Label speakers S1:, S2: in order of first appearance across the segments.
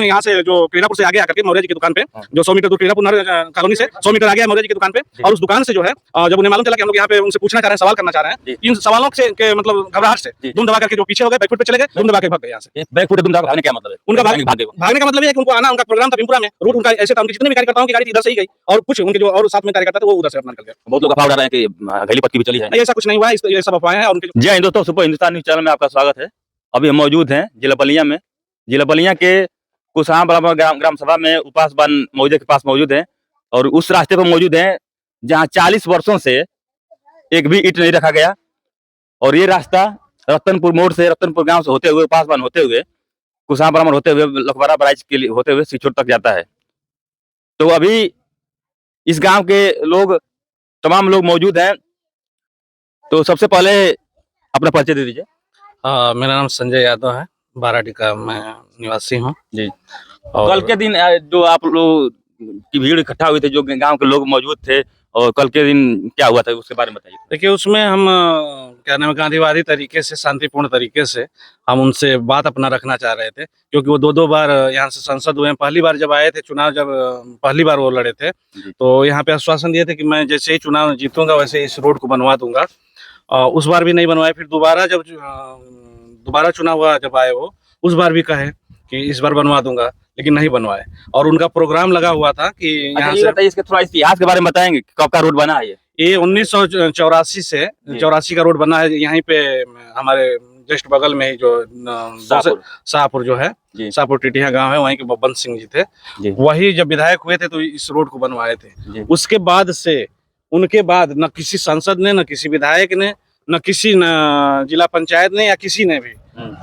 S1: यहाँ से जो क्रीड़ापुर से आगे आकर के मौर्य जी की दुकान पे, जो 100 मीटर दूर क्रीड़ापुर नहर कॉलोनी से 100 मीटर आगे है मौर्य जी की दुकान पे, और उस दुकान से जो है जब उन्हें मालूम चला कि हम लोग यहाँ पे उनसे पूछना चाह रहे हैं, सवाल करना चाह रहे हैं, इन सवालों से मतलब घबराहट से दुम दबा करके जो पीछे हो गए, बैकफुट पे चले गए, दुम दबा के भाग गए यहाँ से।
S2: बैकफुट दुम दबा भागने क्या मतलब है?
S1: उनका भागने का मतलब है कि उनको आना, उनका प्रोग्राम था भीमपुरा में, रूट उनका ऐसे था, उनके जितने भी कार्यकर्ताओं की गाड़ी इधर से ही गई, और कुछ उनके जो और साथ में कार्यकर्ता थे वो उधर से अपना निकल गए।
S2: बहुत लोग अफवाह उड़ा रहे हैं कि घैली पत्ती भी चली है।
S1: नहीं, ऐसा कुछ नहीं हुआ, ये सब अफवाहें हैं। और उनके
S2: जय हिंद दोस्तों, सुपर हिंदुस्तान न्यूज चैनल में आपका स्वागत है। अभी हम मौजूद हैं जिला बलिया में। जिला बलिया के कुशहा बराबर ग्राम सभा में उपास वन मौजे के पास मौजूद है, और उस रास्ते पर मौजूद है जहां 40 वर्षों से एक भी ईंट नहीं रखा गया, और ये रास्ता रतनपुर मोड़ से, रतनपुर गांव से होते हुए, उपास वन होते हुए, कुशहा बराबर होते हुए, लखवाड़ा बराज के लिए होते हुए सिचुर तक जाता है। तो अभी इस गांव के लोग, तमाम लोग मौजूद हैं। तो सबसे पहले अपना परिचय दे दीजिए।
S1: मेरा नाम संजय यादव है, बाराडी का मैं निवासी हूँ
S2: जी।
S1: और
S2: कल के दिन जो आप लोग की भीड़ इकट्ठा हुई थी, जो गांव के लोग मौजूद थे, और कल के दिन क्या हुआ था उसके बारे में बताइए।
S1: देखिए, उसमें हम क्या नाम है, गांधीवादी तरीके से, शांतिपूर्ण तरीके से हम उनसे बात अपना रखना चाह रहे थे, क्योंकि वो दो बार यहाँ से सांसद हुए हैं। पहली बार जब आए थे चुनाव, जब पहली बार वो लड़े थे, तो यहाँ पे आश्वासन दिए थे कि मैं जैसे ही चुनाव जीतूंगा वैसे इस रोड को बनवा दूंगा। उस बार भी नहीं बनवाए। फिर दोबारा जब दोबारा चुनाव हुआ, जब आए वो, उस बार भी कहे कि इस बार बनवा दूंगा, लेकिन नहीं बनवाए। और उनका प्रोग्राम लगा हुआ था कि यहाँ से,
S2: इसके थोड़ा इतिहास के बारे में बताएंगे, कब का रोड बना है
S1: ये 1984 से 84 का रोड बना है। यहीं पे हमारे जस्ट बगल में ही जो शाहपुर जो है, शाहपुर टिटिया गांव है, वहीं के बब्बन सिंह जी थे, वही जब विधायक हुए थे तो इस रोड को बनवाए थे। उसके बाद से, उनके बाद न किसी सांसद ने, न किसी विधायक ने, न किसी न जिला पंचायत ने, या किसी ने भी,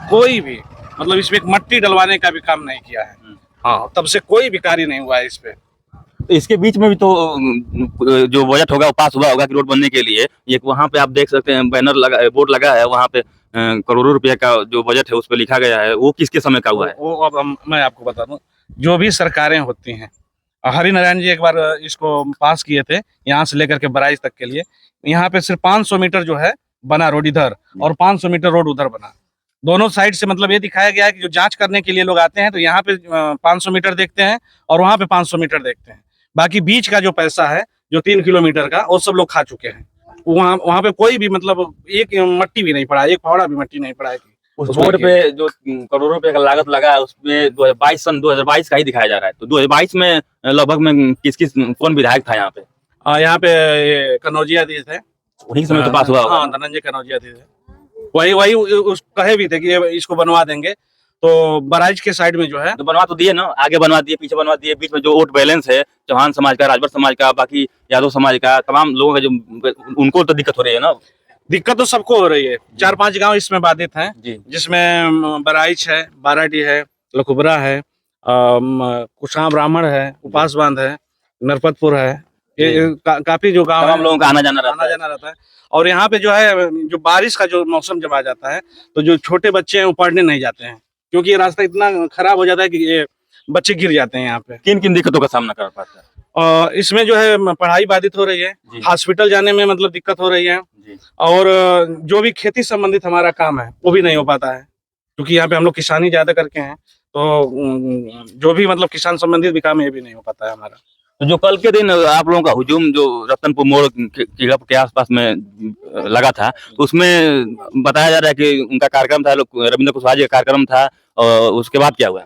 S1: कोई भी मतलब इसमें एक मट्टी डलवाने का भी काम नहीं किया है। हाँ, तब से कोई भी कार्य नहीं हुआ है इस पे।
S2: तो इसके बीच में भी तो जो बजट होगा वो पास हुआ होगा कि रोड बनने के लिए। एक वहाँ पे आप देख सकते हैं बैनर लगा, बोर्ड लगा है, वहाँ पे करोड़ों रुपए का जो बजट है उस पर लिखा गया है। वो किसके समय का हुआ है?
S1: वो अब मैं आपको बता दूं, जो भी सरकारें होती हैं, हरिनारायण जी एक बार इसको पास किए थे, यहाँ से लेकर के बराइच तक के लिए। यहाँ पे सिर्फ 500 मीटर जो है बना रोड इधर, और 500 मीटर रोड उधर बना। दोनों साइड से मतलब ये दिखाया गया है कि जो जांच करने के लिए लोग आते हैं तो यहाँ पे 500 मीटर देखते हैं, और वहाँ पे 500 मीटर देखते हैं। बाकी बीच का जो पैसा है, जो 3 किलोमीटर का, वो सब लोग खा चुके हैं। वहाँ पे कोई भी मतलब एक मट्टी भी नहीं पड़ा, एक फावड़ा भी मट्टी नहीं पड़ा है।
S2: उस रोड पे जो करोड़ों रुपए का लागत लगा है, उसमें 2022 का ही दिखाया जा रहा है। तो 2022 में लगभग में किस कौन विधायक था यहाँ पे?
S1: यहाँ पे कनौजिया जी थे,
S2: उन्हीं समय तो पास हुआ होगा।
S1: हाँ, धनंजय कनौजिया जी थे। वही उस कहे भी थे कि इसको बनवा देंगे। तो बराइच के साइड में जो है,
S2: तो बनवा तो दिए ना, आगे बनवा दिए, पीछे बनवा दिए। बीच में जो वोट बैलेंस है चौहान समाज का, राजभर समाज का, बाकी यादव समाज का, तमाम लोगों का, जो उनको तो दिक्कत हो रही है ना।
S1: दिक्कत तो सबको हो रही है। 4-5 गांव इसमें बाधित हैं, जिसमें बराइच है, बाराडी है, लखुबरा है, कुशहा ब्राह्मण है, उपास बांध है, नरपतपुर है। ये काफी जो गांव है,
S2: लोगों का आना जाना
S1: रहता है। और यहाँ पे जो है, जो बारिश का जो मौसम जब आ जाता है, तो जो छोटे बच्चे हैं वो पढ़ने नहीं जाते हैं, क्योंकि ये रास्ता इतना खराब हो जाता है कि ये बच्चे गिर जाते हैं यहाँ पे।
S2: किन किन दिक्कतों का सामना कर पाते हैं?
S1: इसमें जो है पढ़ाई बाधित हो रही है, हॉस्पिटल जाने में मतलब दिक्कत हो रही है, और जो भी खेती संबंधित हमारा काम है वो भी नहीं हो पाता है, क्योंकि यहाँ पे हम लोग किसानी ज्यादा करके हैं। तो जो भी मतलब किसान संबंधित भी काम है, ये भी नहीं हो पाता है हमारा।
S2: तो जो कल के दिन आप लोगों का हुजूम जो रतनपुर मोड़ के आसपास में लगा था, तो उसमें बताया जा रहा है कि उनका कार्यक्रम था, रविंद्र कुशवाहा जी का कार्यक्रम था, और उसके बाद क्या हुआ?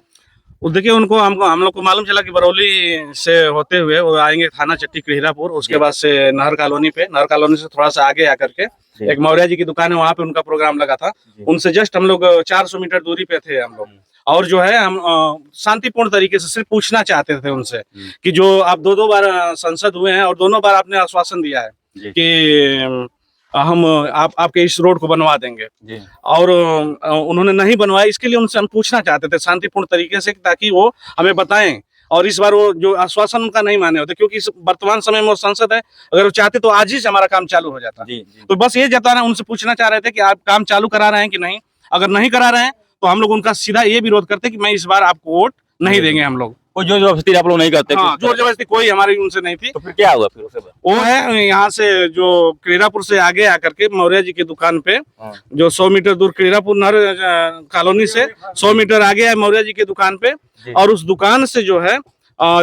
S1: देखिए, हम लोग को मालूम चला कि बरौली से होते हुए वो आएंगे थाना चट्टी क्रिहरापुर, उसके बाद से नहर कॉलोनी से थोड़ा सा आगे आकर के एक मौर्य जी की दुकान है, वहाँ पे उनका प्रोग्राम लगा था। उनसे जस्ट हम लोग 400 मीटर दूरी पे थे हम लोग, और जो है हम शांतिपूर्ण तरीके से सिर्फ पूछना चाहते थे उनसे कि जो आप दो बार सांसद हुए हैं और दोनों बार आपने आश्वासन दिया है कि हम आपके इस रोड को बनवा देंगे, और उन्होंने नहीं बनवाया। इसके लिए उनसे हम पूछना चाहते थे शांतिपूर्ण तरीके से, ताकि वो हमें बताएं। और इस बार वो जो आश्वासन उनका नहीं माने होते, क्योंकि इस वर्तमान समय में वो सांसद है, अगर वो चाहते तो आज ही से हमारा काम चालू हो जाता। तो बस ये जताना, उनसे पूछना चाह रहे थे कि आप काम चालू करा रहे हैं कि नहीं। अगर नहीं करा रहे हैं तो हम लोग उनका सीधा ये विरोध करते कि मैं इस बार आपको वोट नहीं देंगे हम लोग।
S2: कोई जोर जबरदस्ती आप लोग नहीं करते?
S1: हाँ, जोर जबरदस्ती कोई हमारी उनसे नहीं थी।
S2: तो फिर क्या हुआ फिर उसके बाद?
S1: वो है यहाँ से जो क्रीड़ापुर से आगे आकर के मौर्य जी की दुकान पे,
S2: हाँ।
S1: जो 100 मीटर दूर क्रीड़ापुर नहर कॉलोनी से 100 मीटर आगे है मौर्य जी की दुकान पे।
S2: जी।
S1: और उस दुकान से जो है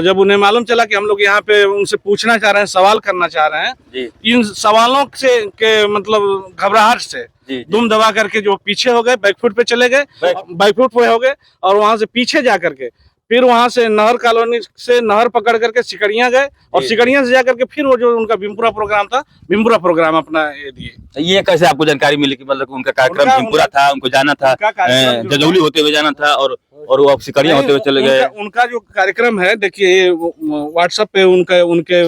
S1: जब उन्हें मालूम चला कि हम लोग यहाँ पे उनसे पूछना चाह रहे हैं, सवाल करना चाह रहे हैं,
S2: जी
S1: इन सवालों से के मतलब घबराहट से
S2: जी जी।
S1: दुम दबा करके जो पीछे हो गए, बैकफुट पे चले गए, बैकफुट पे हो गए और वहां से पीछे जा करके फिर वहां से नहर कॉलोनी से नहर पकड़ करके सिकड़ियां गए और
S2: जी।
S1: सिकड़ियां से जाकर के फिर वो जो उनका भीमपुरा प्रोग्राम था, भीमपुरा प्रोग्राम अपना ये दिए।
S2: ये कैसे आपको जानकारी मिली कि मतलब उनका कार्यक्रम
S1: उनका-
S2: भीमपुरा था, उनको जाना था,
S1: उनका कार्यक्रम जो है-
S2: जजौली होते हुए जाना था और वो अब सिकड़िया होते हुए चले गए?
S1: उनका जो कार्यक्रम है, देखिए व्हाट्सएप पे उनके उनके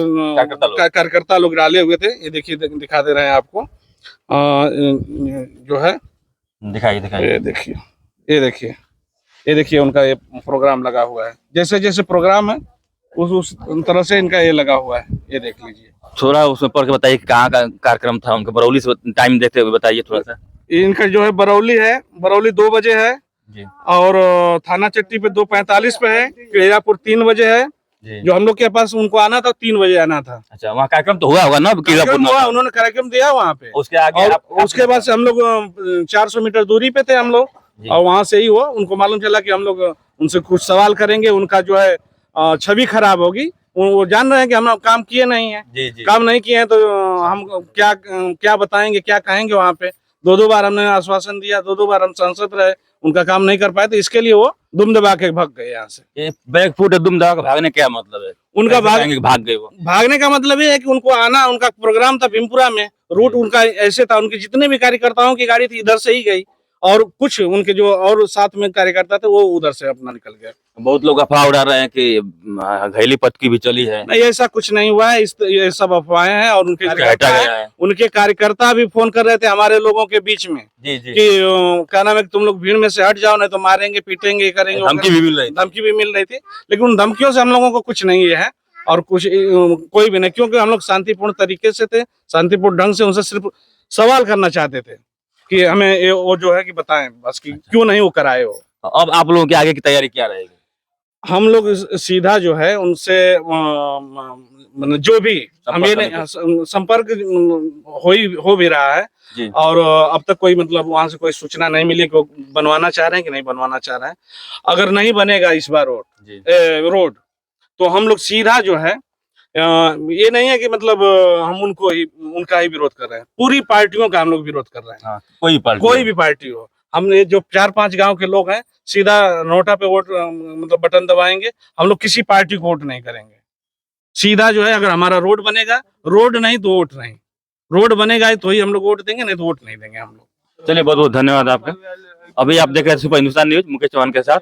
S1: कार्यकर्ता लोग डाले हुए थे। ये देखिए, दिखा दे रहे हैं आपको। जो है
S2: दिखाइए दिखाइए।
S1: ये देखिए उनका ये प्रोग्राम लगा हुआ है। जैसे जैसे प्रोग्राम है उस तरह से इनका ये लगा हुआ है। ये देख लीजिए।
S2: थोड़ा उसमें पढ़ के बताइए कि कहाँ का कार्यक्रम था उनका, बरौली से टाइम देखते हुए बताइए थोड़ा सा।
S1: इनका जो है बरौली है, बरौली 2 बजे है
S2: जी
S1: और थाना चट्टी पे 2:45 पे है, क्रीड़ापुर 3 बजे है।
S2: जी।
S1: जो हम लोग के पास उनको आना था 3 बजे आना था।
S2: अच्छा, वहाँ कार्यक्रम तो हुआ होगा ना
S1: कार्यक्रम हुआ, उन्होंने कार्यक्रम दिया वहाँ पे।
S2: उसके आगे
S1: और उसके बाद से हम लोग 400 मीटर दूरी पे थे हम लोग और वहां से ही हुआ। उनको मालूम चला कि हम लोग उनसे कुछ सवाल करेंगे, उनका जो है छवि खराब होगी। वो जान रहे हैं कि हम लोग काम किए नहीं है,
S2: जी जी।
S1: काम नहीं किए हैं तो हम क्या बताएंगे, क्या कहेंगे वहाँ पे। 2 बार हमने आश्वासन दिया, 2 बार हम सांसद रहे, उनका काम नहीं कर पाए, तो इसके लिए वो दुम दबा के भाग गए यहाँ से।
S2: ये बैकफुट दुम दबा के भागने क्या मतलब है?
S1: उनका
S2: भाग गए वो?
S1: भागने का मतलब ये है कि उनको आना, उनका प्रोग्राम था भीमपुरा में, रूट उनका ऐसे था, उनके जितने भी कार्यकर्ताओं की गाड़ी थी इधर से ही गई और कुछ उनके जो और साथ में कार्यकर्ता थे वो उधर से अपना निकल गए।
S2: बहुत लोग अफवाह उड़ा रहे हैं कि घैली पथ की भी चली है।
S1: नहीं, ऐसा कुछ नहीं हुआ है। ये सब अफवाहें हैं और
S2: है।
S1: उनके कार्यकर्ता भी फोन कर रहे थे हमारे लोगों के बीच में
S2: जी जी।
S1: कि क्या नाम है कि तुम लोग भीड़ में से हट जाओ, नहीं तो मारेंगे, पीटेंगे, करेंगे।
S2: धमकी भी मिल रही थी।
S1: धमकी भी मिल रही थी, लेकिन उन धमकियों से हम लोगों को कुछ नहीं है और कुछ कोई भी नहीं, क्योंकि हम लोग शांतिपूर्ण तरीके से थे, शांतिपूर्ण ढंग से उनसे सिर्फ सवाल करना चाहते थे कि हमें वो जो है कि बताएं बस कि क्यों नहीं वो कराए हो।
S2: अब आप लोगों की आगे की तैयारी क्या रहेगी?
S1: हम लोग सीधा जो है उनसे मतलब जो भी हमें संपर्क हो भी रहा है
S2: जी।
S1: और अब तक कोई मतलब वहां से कोई सूचना नहीं मिली कि बनवाना चाह रहे हैं कि नहीं बनवाना चाह रहे हैं। अगर नहीं बनेगा इस बार रोड तो हम लोग सीधा जो है ये नहीं है कि मतलब हम उनका ही विरोध कर रहे हैं, पूरी पार्टियों का हम लोग विरोध कर रहे हैं।
S2: हाँ, कोई भी
S1: पार्टी हो, हमने जो 4-5 गांव के लोग हैं सीधा नोटा पे वोट मतलब बटन दबाएंगे। हम लोग किसी पार्टी को वोट नहीं करेंगे। सीधा जो है, अगर हमारा रोड बनेगा, रोड नहीं तो वोट नहीं, रोड बनेगा तो ही हम लोग वोट देंगे, नहीं तो वोट नहीं देंगे हम लोग।
S2: चलिए, बहुत बहुत धन्यवाद आपका। अभी आप देख रहे हैं सुपर हिंदुस्तान न्यूज मुकेश चौहान के साथ।